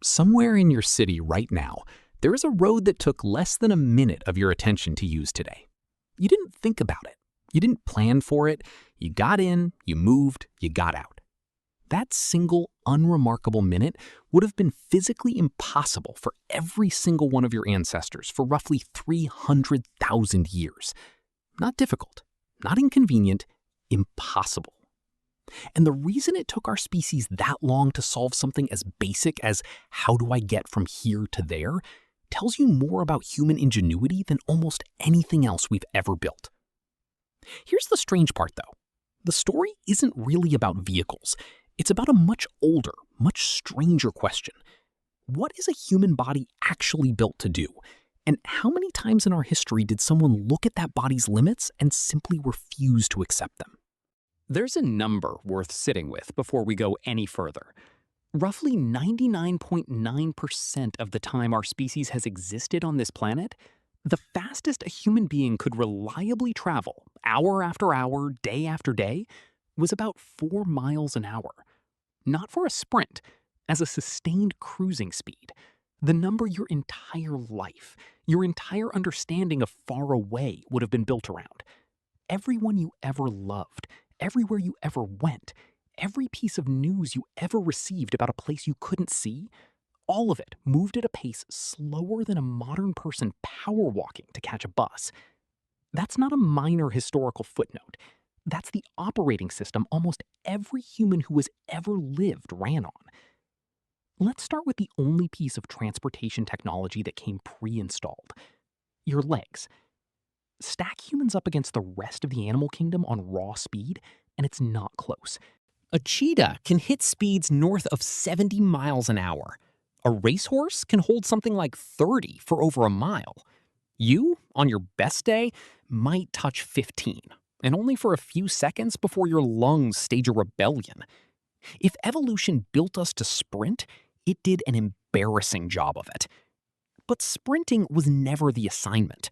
Somewhere in your city right now, there is a road that took less than a minute of your attention to use today. You didn't think about it. You didn't plan for it. You got in, you moved, you got out. That single unremarkable minute would have been physically impossible for every single one of your ancestors for roughly 300,000 years. Not difficult, not inconvenient, impossible. And the reason it took our species that long to solve something as basic as how do I get from here to there tells you more about human ingenuity than almost anything else we've ever built. Here's the strange part, though. The story isn't really about vehicles. It's about a much older, much stranger question. What is a human body actually built to do? And how many times in our history did someone look at that body's limits and simply refuse to accept them? There's a number worth sitting with before we go any further. Roughly 99.9% of the time our species has existed on this planet, the fastest a human being could reliably travel, hour after hour, day after day, was about 4 miles an hour. Not for a sprint, as a sustained cruising speed. The number your entire life, your entire understanding of far away would have been built around. Everyone you ever loved, everywhere you ever went, every piece of news you ever received about a place you couldn't see, all of it moved at a pace slower than a modern person power walking to catch a bus. That's not a minor historical footnote. That's the operating system almost every human who has ever lived ran on. Let's start with the only piece of transportation technology that came pre-installed: your legs. Stack humans up against the rest of the animal kingdom on raw speed, and it's not close. A cheetah can hit speeds north of 70 miles an hour. A racehorse can hold something like 30 for over a mile. You, on your best day, might touch 15, and only for a few seconds before your lungs stage a rebellion. If evolution built us to sprint, it did an embarrassing job of it. But sprinting was never the assignment.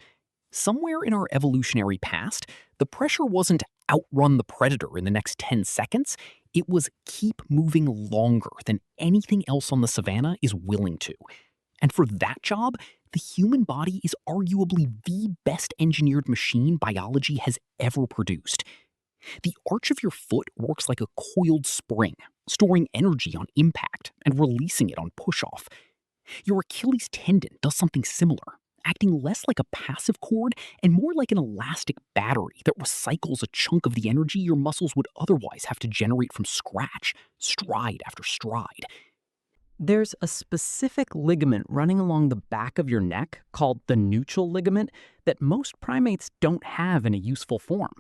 Somewhere in our evolutionary past, the pressure wasn't outrun the predator in the next 10 seconds, it was keep moving longer than anything else on the savannah is willing to. And for that job, the human body is arguably the best engineered machine biology has ever produced. The arch of your foot works like a coiled spring, storing energy on impact and releasing it on push-off. Your Achilles tendon does something similar, acting less like a passive cord and more like an elastic battery that recycles a chunk of the energy your muscles would otherwise have to generate from scratch, stride after stride. There's a specific ligament running along the back of your neck called the nuchal ligament that most primates don't have in a useful form.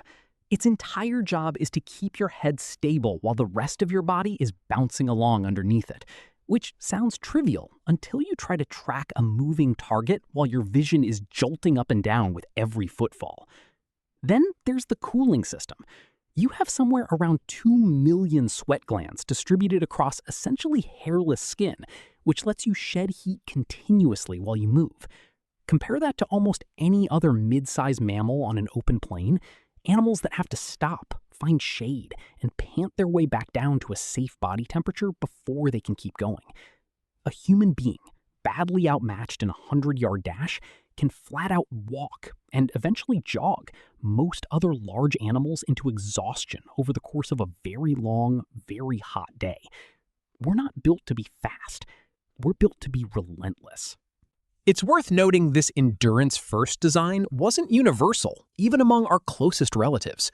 Its entire job is to keep your head stable while the rest of your body is bouncing along underneath it, which sounds trivial until you try to track a moving target while your vision is jolting up and down with every footfall. Then there's the cooling system. You have somewhere around 2 million sweat glands distributed across essentially hairless skin, which lets you shed heat continuously while you move. Compare that to almost any other mid-sized mammal on an open plain, animals that have to stop, find shade, and pant their way back down to a safe body temperature before they can keep going. A human being, badly outmatched in a 100-yard dash, can flat out walk and eventually jog most other large animals into exhaustion over the course of a very long, very hot day. We're not built to be fast. We're built to be relentless. It's worth noting this endurance-first design wasn't universal, even among our closest relatives.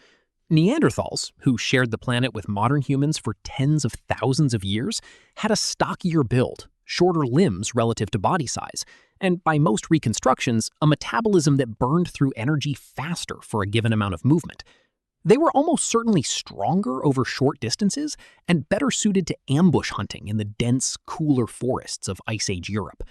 Neanderthals, who shared the planet with modern humans for tens of thousands of years, had a stockier build, shorter limbs relative to body size, and by most reconstructions, a metabolism that burned through energy faster for a given amount of movement. They were almost certainly stronger over short distances and better suited to ambush hunting in the dense, cooler forests of Ice Age Europe.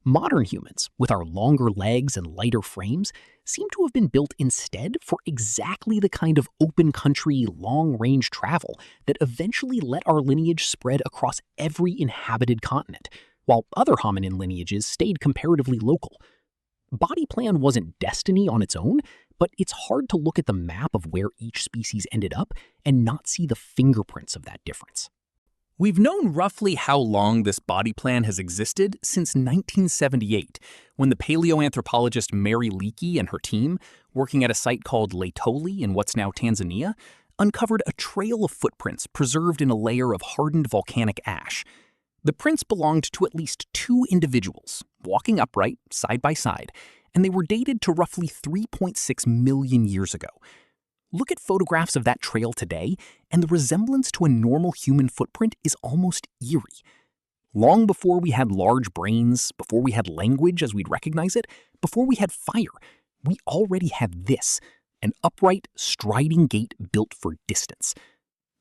Modern humans, with our longer legs and lighter frames, seem to have been built instead for exactly the kind of open-country, long-range travel that eventually let our lineage spread across every inhabited continent, while other hominin lineages stayed comparatively local. Body plan wasn't destiny on its own, but it's hard to look at the map of where each species ended up and not see the fingerprints of that difference. We've known roughly how long this body plan has existed since 1978, when the paleoanthropologist Mary Leakey and her team, working at a site called Laetoli in what's now Tanzania, uncovered a trail of footprints preserved in a layer of hardened volcanic ash. The prints belonged to at least 2 individuals, walking upright, side by side, and they were dated to roughly 3.6 million years ago. Look at photographs of that trail today, and the resemblance to a normal human footprint is almost eerie. Long before we had large brains, before we had language as we'd recognize it, before we had fire, we already had this, an upright, striding gait built for distance.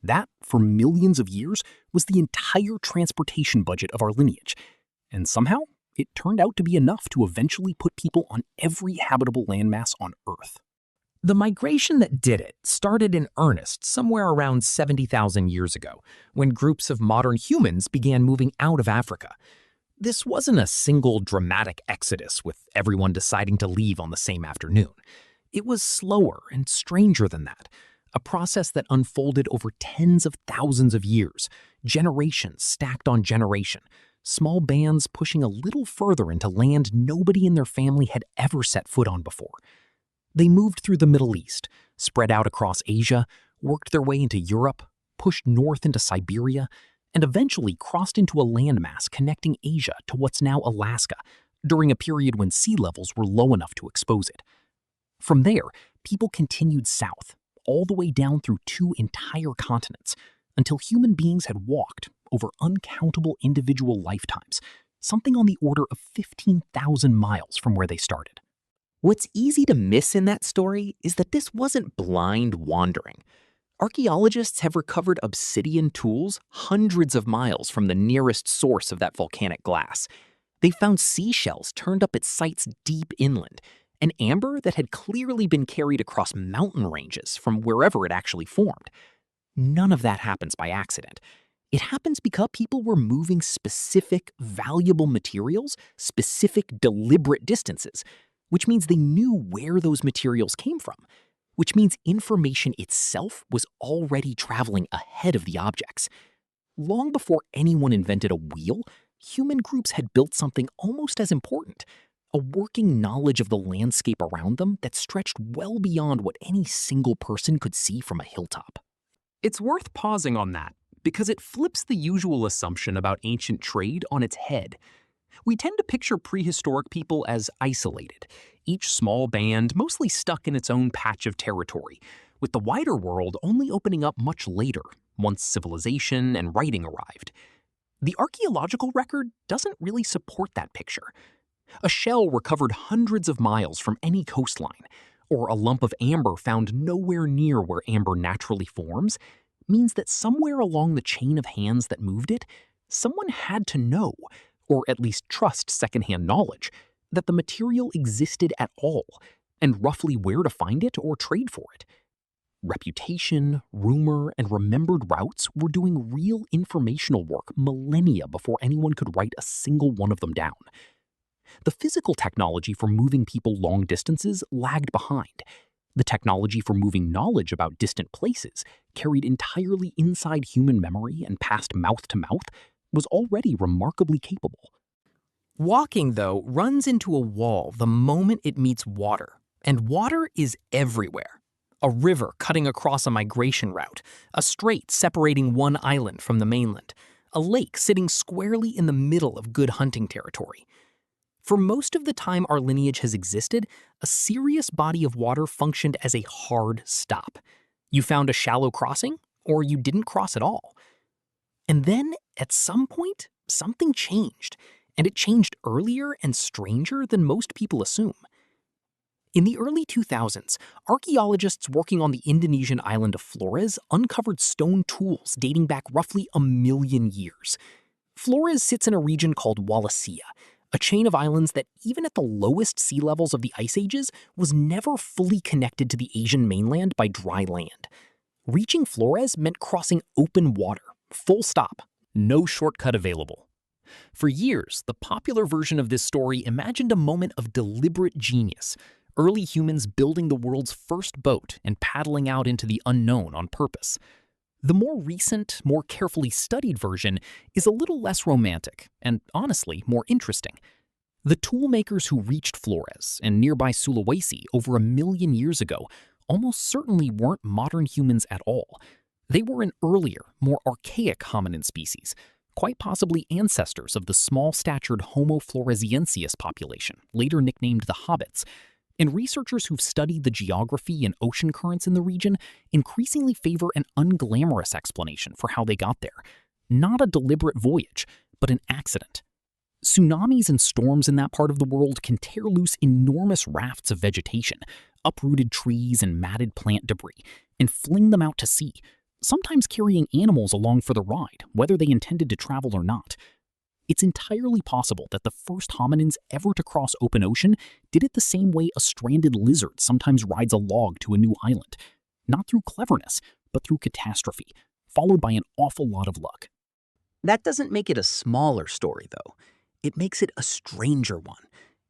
That, for millions of years, was the entire transportation budget of our lineage. And somehow, it turned out to be enough to eventually put people on every habitable landmass on Earth. The migration that did it started in earnest somewhere around 70,000 years ago, when groups of modern humans began moving out of Africa. This wasn't a single dramatic exodus with everyone deciding to leave on the same afternoon. It was slower and stranger than that, a process that unfolded over tens of thousands of years, generations stacked on generation, small bands pushing a little further into land nobody in their family had ever set foot on before. They moved through the Middle East, spread out across Asia, worked their way into Europe, pushed north into Siberia, and eventually crossed into a landmass connecting Asia to what's now Alaska, during a period when sea levels were low enough to expose it. From there, people continued south, all the way down through 2 entire continents, until human beings had walked over uncountable individual lifetimes, something on the order of 15,000 miles from where they started. What's easy to miss in that story is that this wasn't blind wandering. Archaeologists have recovered obsidian tools hundreds of miles from the nearest source of that volcanic glass. They found seashells turned up at sites deep inland, and amber that had clearly been carried across mountain ranges from wherever it actually formed. None of that happens by accident. It happens because people were moving specific, valuable materials, specific, deliberate distances, which means they knew where those materials came from, which means information itself was already traveling ahead of the objects. Long before anyone invented a wheel, human groups had built something almost as important, a working knowledge of the landscape around them that stretched well beyond what any single person could see from a hilltop. It's worth pausing on that, because it flips the usual assumption about ancient trade on its head. We tend to picture prehistoric people as isolated, each small band mostly stuck in its own patch of territory, with the wider world only opening up much later, once civilization and writing arrived. The archaeological record doesn't really support that picture. A shell recovered hundreds of miles from any coastline, or a lump of amber found nowhere near where amber naturally forms, means that somewhere along the chain of hands that moved it, someone had to know, or at least trust secondhand knowledge, that the material existed at all, and roughly where to find it or trade for it. Reputation, rumor, and remembered routes were doing real informational work millennia before anyone could write a single one of them down. The physical technology for moving people long distances lagged behind. The technology for moving knowledge about distant places, carried entirely inside human memory and passed mouth to mouth, was already remarkably capable. Walking, though, runs into a wall the moment it meets water, and water is everywhere. A river cutting across a migration route, a strait separating one island from the mainland, a lake sitting squarely in the middle of good hunting territory. For most of the time our lineage has existed, a serious body of water functioned as a hard stop. You found a shallow crossing, or you didn't cross at all. And then, at some point, something changed, and it changed earlier and stranger than most people assume. In the early 2000s, archaeologists working on the Indonesian island of Flores uncovered stone tools dating back roughly 1 million years. Flores sits in a region called Wallacea, a chain of islands that, even at the lowest sea levels of the ice ages, was never fully connected to the Asian mainland by dry land. Reaching Flores meant crossing open water, full stop, no shortcut available. For years, the popular version of this story imagined a moment of deliberate genius, early humans building the world's first boat and paddling out into the unknown on purpose. The more recent, more carefully studied version is a little less romantic and, honestly, more interesting. The toolmakers who reached Flores and nearby Sulawesi over 1 million years ago almost certainly weren't modern humans at all. They were an earlier, more archaic hominin species, quite possibly ancestors of the small-statured Homo floresiensis population, later nicknamed the hobbits. And researchers who've studied the geography and ocean currents in the region increasingly favor an unglamorous explanation for how they got there. Not a deliberate voyage, but an accident. Tsunamis and storms in that part of the world can tear loose enormous rafts of vegetation, uprooted trees and matted plant debris, and fling them out to sea, sometimes carrying animals along for the ride, whether they intended to travel or not. It's entirely possible that the first hominins ever to cross open ocean did it the same way a stranded lizard sometimes rides a log to a new island. Not through cleverness, but through catastrophe, followed by an awful lot of luck. That doesn't make it a smaller story, though. It makes it a stranger one.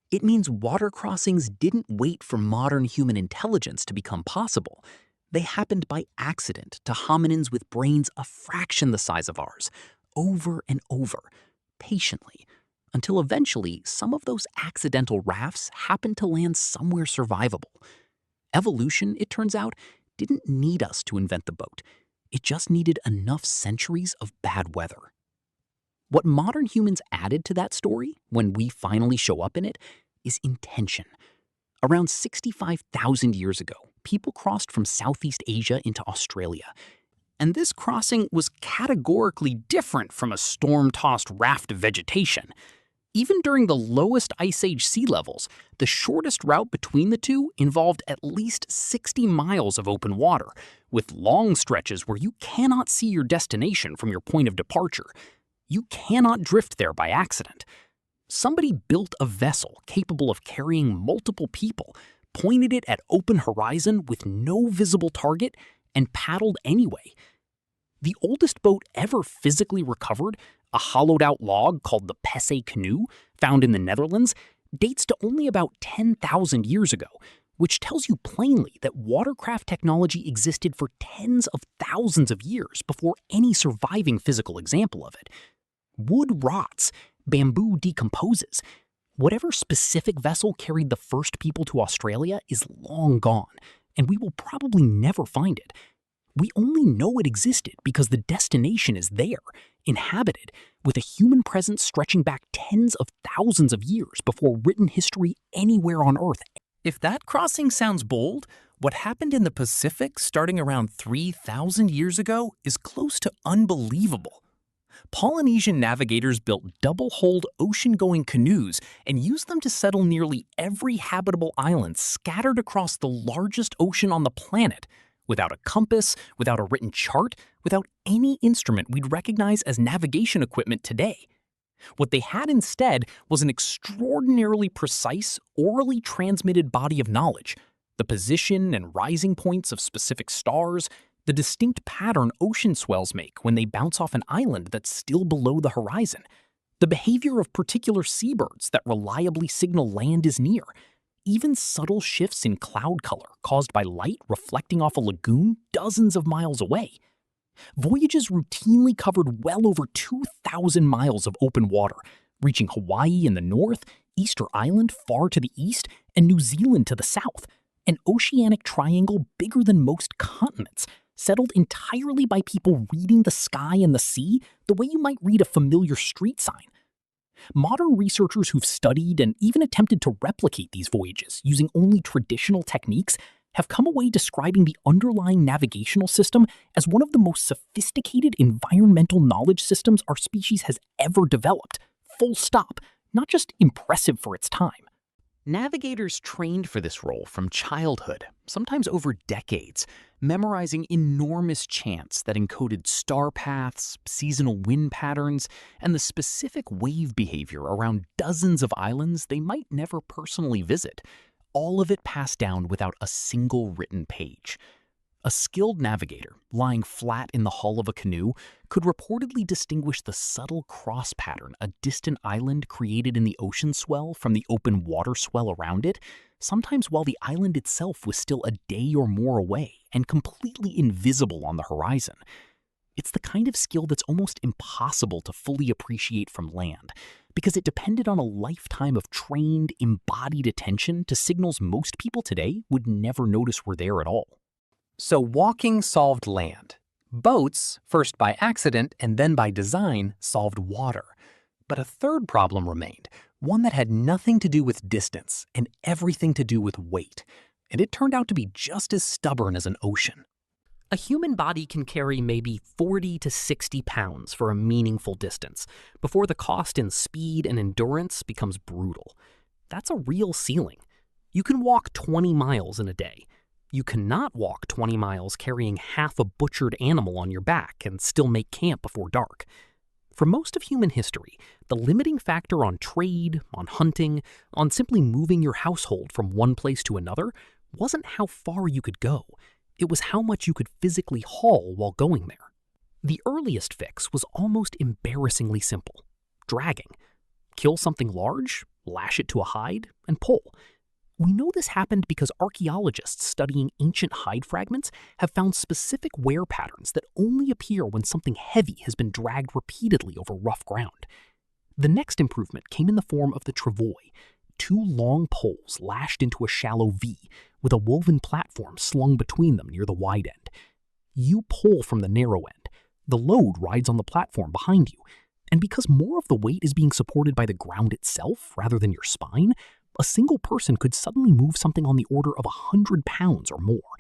It means water crossings didn't wait for modern human intelligence to become possible. They happened by accident to hominins with brains a fraction the size of ours, over and over, patiently, until eventually some of those accidental rafts happened to land somewhere survivable. Evolution, it turns out, didn't need us to invent the boat. It just needed enough centuries of bad weather. What modern humans added to that story, when we finally show up in it, is intention. Around 65,000 years ago, people crossed from Southeast Asia into Australia. And this crossing was categorically different from a storm-tossed raft of vegetation. Even during the lowest Ice Age sea levels, the shortest route between the two involved at least 60 miles of open water, with long stretches where you cannot see your destination from your point of departure. You cannot drift there by accident. Somebody built a vessel capable of carrying multiple people, pointed it at open horizon with no visible target, and paddled anyway. The oldest boat ever physically recovered, a hollowed-out log called the Pesse canoe, found in the Netherlands, dates to only about 10,000 years ago, which tells you plainly that watercraft technology existed for tens of thousands of years before any surviving physical example of it. Wood rots, bamboo decomposes. Whatever specific vessel carried the first people to Australia is long gone, and we will probably never find it. We only know it existed because the destination is there, inhabited, with a human presence stretching back tens of thousands of years before written history anywhere on Earth. If that crossing sounds bold, what happened in the Pacific starting around 3,000 years ago is close to unbelievable. Polynesian navigators built double-hulled ocean-going canoes and used them to settle nearly every habitable island scattered across the largest ocean on the planet, without a compass, without a written chart, without any instrument we'd recognize as navigation equipment today. What they had instead was an extraordinarily precise, orally transmitted body of knowledge, the position and rising points of specific stars, the distinct pattern ocean swells make when they bounce off an island that's still below the horizon, the behavior of particular seabirds that reliably signal land is near, even subtle shifts in cloud color caused by light reflecting off a lagoon dozens of miles away. Voyages routinely covered well over 2,000 miles of open water, reaching Hawaii in the north, Easter Island far to the east, and New Zealand to the south, an oceanic triangle bigger than most continents, settled entirely by people reading the sky and the sea the way you might read a familiar street sign. Modern researchers who've studied and even attempted to replicate these voyages using only traditional techniques have come away describing the underlying navigational system as one of the most sophisticated environmental knowledge systems our species has ever developed. Full stop. Not just impressive for its time. Navigators trained for this role from childhood, sometimes over decades, memorizing enormous chants that encoded star paths, seasonal wind patterns, and the specific wave behavior around dozens of islands they might never personally visit. All of it passed down without a single written page. A skilled navigator, lying flat in the hull of a canoe, could reportedly distinguish the subtle cross pattern a distant island created in the ocean swell from the open water swell around it, sometimes while the island itself was still a day or more away and completely invisible on the horizon. It's the kind of skill that's almost impossible to fully appreciate from land, because it depended on a lifetime of trained, embodied attention to signals most people today would never notice were there at all. So walking solved land. Boats, first by accident and then by design, solved water. But a third problem remained, one that had nothing to do with distance and everything to do with weight. And it turned out to be just as stubborn as an ocean. A human body can carry maybe 40 to 60 pounds for a meaningful distance before the cost in speed and endurance becomes brutal. That's a real ceiling. You can walk 20 miles in a day. You cannot walk 20 miles carrying half a butchered animal on your back and still make camp before dark. For most of human history, the limiting factor on trade, on hunting, on simply moving your household from one place to another wasn't how far you could go. It was how much you could physically haul while going there. The earliest fix was almost embarrassingly simple: dragging. Kill something large, lash it to a hide, and pull. We know this happened because archaeologists studying ancient hide fragments have found specific wear patterns that only appear when something heavy has been dragged repeatedly over rough ground. The next improvement came in the form of the travois, two long poles lashed into a shallow V with a woven platform slung between them near the wide end. You pull from the narrow end. The load rides on the platform behind you, and because more of the weight is being supported by the ground itself rather than your spine, a single person could suddenly move something on the order of 100 pounds or more.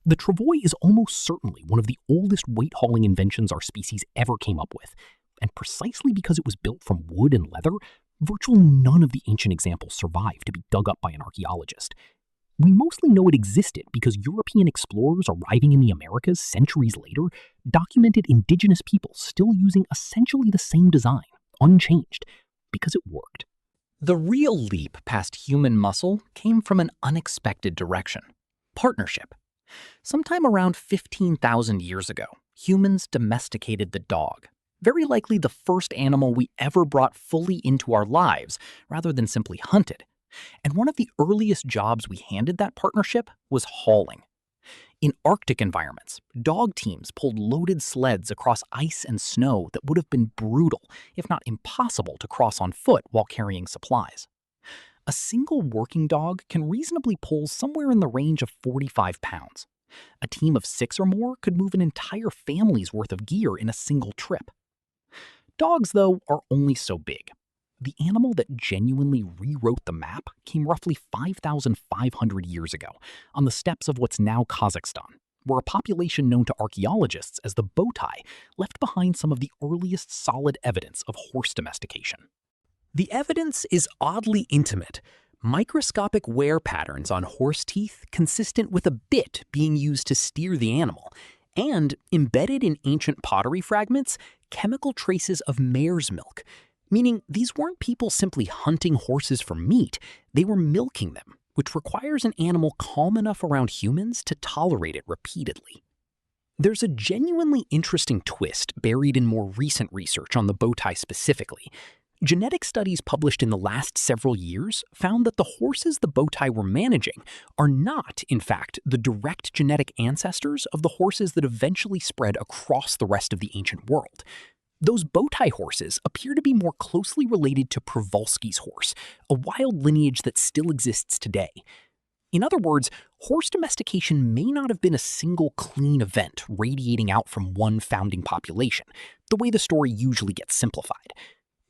The travois is almost certainly one of the oldest weight-hauling inventions our species ever came up with, and precisely because it was built from wood and leather, virtually none of the ancient examples survived to be dug up by an archaeologist. We mostly know it existed because European explorers arriving in the Americas centuries later documented indigenous peoples still using essentially the same design, unchanged, because it worked. The real leap past human muscle came from an unexpected direction: partnership. Sometime around 15,000 years ago, humans domesticated the dog, very likely the first animal we ever brought fully into our lives rather than simply hunted. And one of the earliest jobs we handed that partnership was hauling. In Arctic environments, dog teams pulled loaded sleds across ice and snow that would have been brutal, if not impossible, to cross on foot while carrying supplies. A single working dog can reasonably pull somewhere in the range of 45 pounds. A team of 6 or more could move an entire family's worth of gear in a single trip. Dogs, though, are only so big. The animal that genuinely rewrote the map came roughly 5,500 years ago on the steppes of what's now Kazakhstan, where a population known to archaeologists as the Botai left behind some of the earliest solid evidence of horse domestication. The evidence is oddly intimate. Microscopic wear patterns on horse teeth consistent with a bit being used to steer the animal, and embedded in ancient pottery fragments, chemical traces of mare's milk, meaning these weren't people simply hunting horses for meat, they were milking them, which requires an animal calm enough around humans to tolerate it repeatedly. There's a genuinely interesting twist buried in more recent research on the Botai specifically. Genetic studies published in the last several years found that the horses the Botai were managing are not, in fact, the direct genetic ancestors of the horses that eventually spread across the rest of the ancient world. Those Botai horses appear to be more closely related to Przewalski's horse, a wild lineage that still exists today. In other words, horse domestication may not have been a single clean event radiating out from one founding population, the way the story usually gets simplified.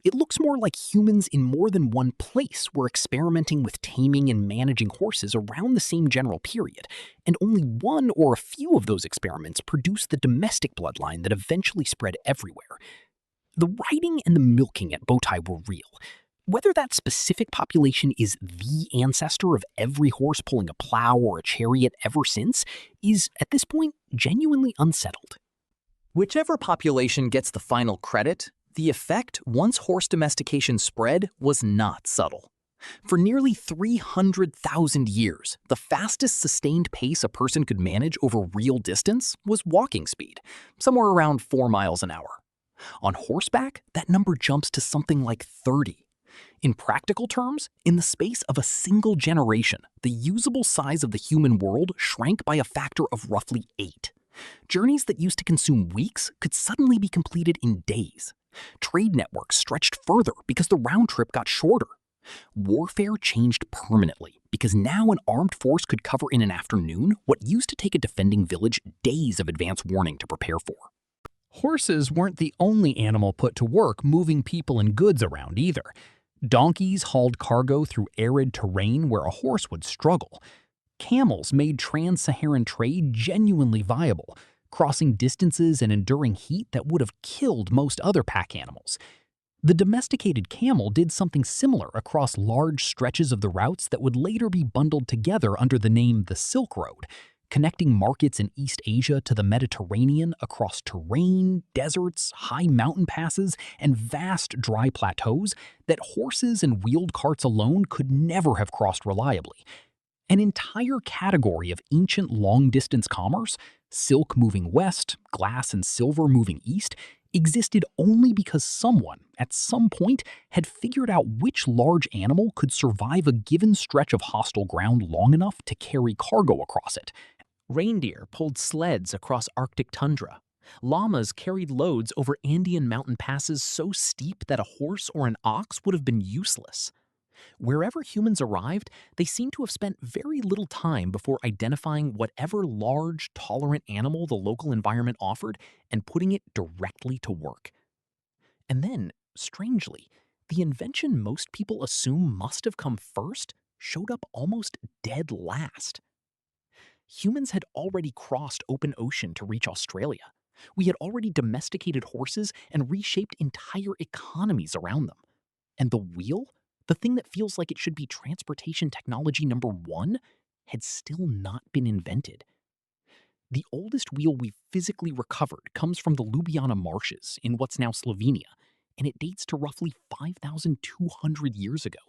It looks more like humans in more than one place were experimenting with taming and managing horses around the same general period, and only one or a few of those experiments produced the domestic bloodline that eventually spread everywhere. The riding and the milking at Botai were real. Whether that specific population is the ancestor of every horse pulling a plow or a chariot ever since is, at this point, genuinely unsettled. Whichever population gets the final credit, the effect, once horse domestication spread, was not subtle. For nearly 300,000 years, the fastest sustained pace a person could manage over real distance was walking speed, somewhere around 4 miles an hour. On horseback, that number jumps to something like 30. In practical terms, in the space of a single generation, the usable size of the human world shrank by a factor of roughly 8. Journeys that used to consume weeks could suddenly be completed in days. Trade networks stretched further because the round trip got shorter. Warfare changed permanently because now an armed force could cover in an afternoon what used to take a defending village days of advance warning to prepare for. Horses weren't the only animal put to work moving people and goods around either. Donkeys hauled cargo through arid terrain where a horse would struggle. Camels made trans-Saharan trade genuinely viable, crossing distances and enduring heat that would have killed most other pack animals. The domesticated camel did something similar across large stretches of the routes that would later be bundled together under the name the Silk Road, connecting markets in East Asia to the Mediterranean across terrain, deserts, high mountain passes, and vast dry plateaus that horses and wheeled carts alone could never have crossed reliably. An entire category of ancient long-distance commerce, silk moving west, glass and silver moving east, existed only because someone, at some point, had figured out which large animal could survive a given stretch of hostile ground long enough to carry cargo across it. Reindeer pulled sleds across Arctic tundra. Llamas carried loads over Andean mountain passes so steep that a horse or an ox would have been useless. Wherever humans arrived, they seem to have spent very little time before identifying whatever large, tolerant animal the local environment offered and putting it directly to work. And then, strangely, the invention most people assume must have come first showed up almost dead last. Humans had already crossed open ocean to reach Australia. We had already domesticated horses and reshaped entire economies around them. And the wheel, the thing that feels like it should be transportation technology number one, had still not been invented. The oldest wheel we've physically recovered comes from the Ljubljana marshes in what's now Slovenia, and it dates to roughly 5,200 years ago,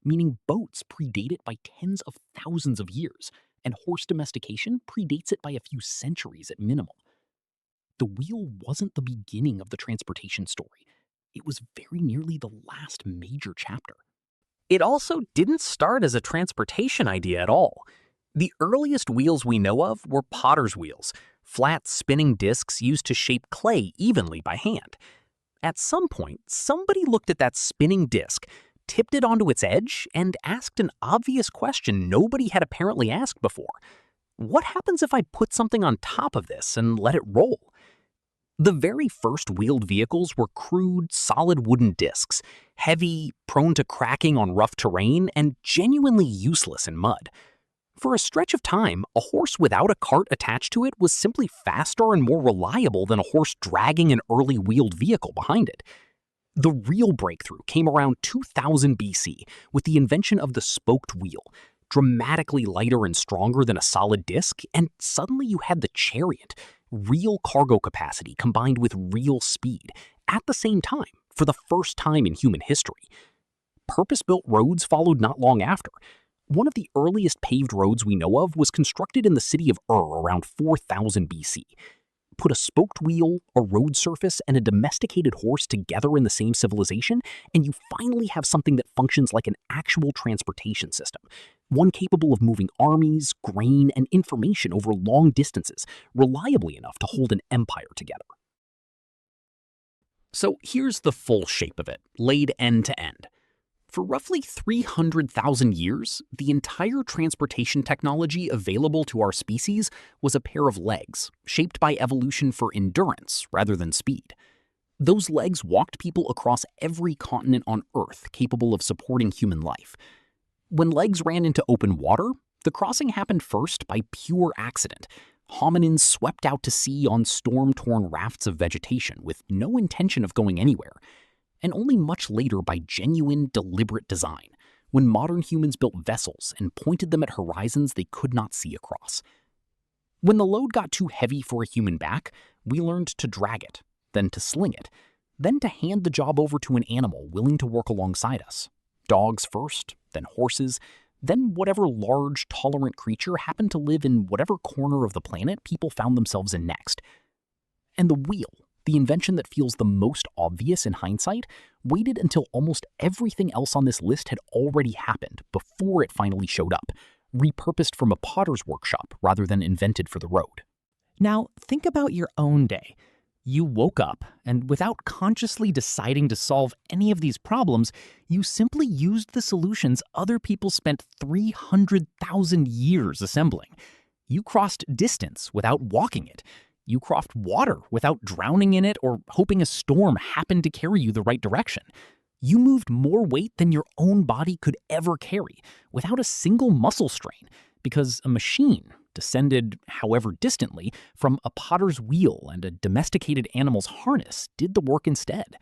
meaning boats predate it by tens of thousands of years, and horse domestication predates it by a few centuries at minimum. The wheel wasn't the beginning of the transportation story. It was very nearly the last major chapter. It also didn't start as a transportation idea at all. The earliest wheels we know of were potter's wheels, flat spinning discs used to shape clay evenly by hand. At some point, somebody looked at that spinning disc, tipped it onto its edge, and asked an obvious question nobody had apparently asked before. What happens if I put something on top of this and let it roll? The very first wheeled vehicles were crude, solid wooden discs, heavy, prone to cracking on rough terrain, and genuinely useless in mud. For a stretch of time, a horse without a cart attached to it was simply faster and more reliable than a horse dragging an early wheeled vehicle behind it. The real breakthrough came around 2000 BC with the invention of the spoked wheel, dramatically lighter and stronger than a solid disc, and suddenly you had the chariot, real cargo capacity combined with real speed, at the same time, for the first time in human history. Purpose-built roads followed not long after. One of the earliest paved roads we know of was constructed in the city of around 4000 BC. Put a spoked wheel, a road surface, and a domesticated horse together in the same civilization, and you finally have something that functions like an actual transportation system, one capable of moving armies, grain, and information over long distances, reliably enough to hold an empire together. So here's the full shape of it, laid end to end. For roughly 300,000 years, the entire transportation technology available to our species was a pair of legs, shaped by evolution for endurance rather than speed. Those legs walked people across every continent on Earth capable of supporting human life. When legs ran into open water, the crossing happened first by pure accident. Hominins swept out to sea on storm-torn rafts of vegetation with no intention of going anywhere. And only much later by genuine, deliberate design, when modern humans built vessels and pointed them at horizons they could not see across. When the load got too heavy for a human back, we learned to drag it, then to sling it, then to hand the job over to an animal willing to work alongside us. Dogs first, then horses, then whatever large, tolerant creature happened to live in whatever corner of the planet people found themselves in next. And the wheel, the invention that feels the most obvious in hindsight, waited until almost everything else on this list had already happened before it finally showed up, repurposed from a potter's workshop rather than invented for the road. Now, think about your own day. You woke up, and without consciously deciding to solve any of these problems, you simply used the solutions other people spent 300,000 years assembling. You crossed distance without walking it. You crossed water without drowning in it or hoping a storm happened to carry you the right direction. You moved more weight than your own body could ever carry, without a single muscle strain, because a machine, descended, however distantly, from a potter's wheel and a domesticated animal's harness, did the work instead.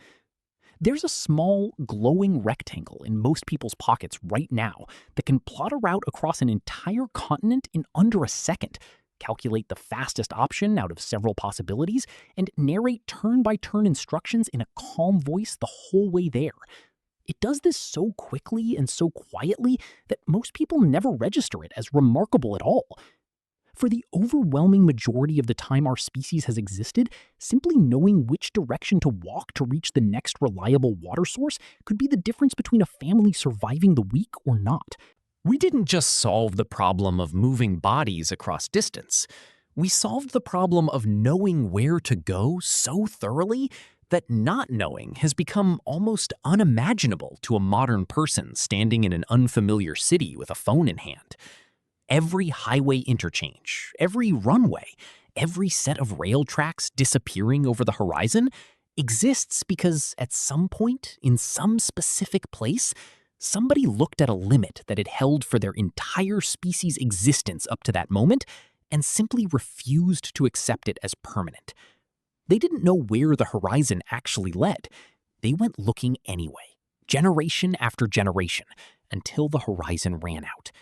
There's a small, glowing rectangle in most people's pockets right now that can plot a route across an entire continent in under a second, calculate the fastest option out of several possibilities, and narrate turn-by-turn instructions in a calm voice the whole way there. It does this so quickly and so quietly that most people never register it as remarkable at all. For the overwhelming majority of the time our species has existed, simply knowing which direction to walk to reach the next reliable water source could be the difference between a family surviving the week or not. We didn't just solve the problem of moving bodies across distance. We solved the problem of knowing where to go so thoroughly that not knowing has become almost unimaginable to a modern person standing in an unfamiliar city with a phone in hand. Every highway interchange, every runway, every set of rail tracks disappearing over the horizon exists because at some point, in some specific place, somebody looked at a limit that had held for their entire species' existence up to that moment and simply refused to accept it as permanent. They didn't know where the horizon actually led. They went looking anyway, generation after generation, until the horizon ran out.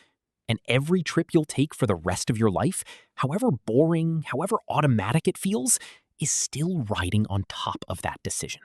And every trip you'll take for the rest of your life, however boring, however automatic it feels, is still riding on top of that decision.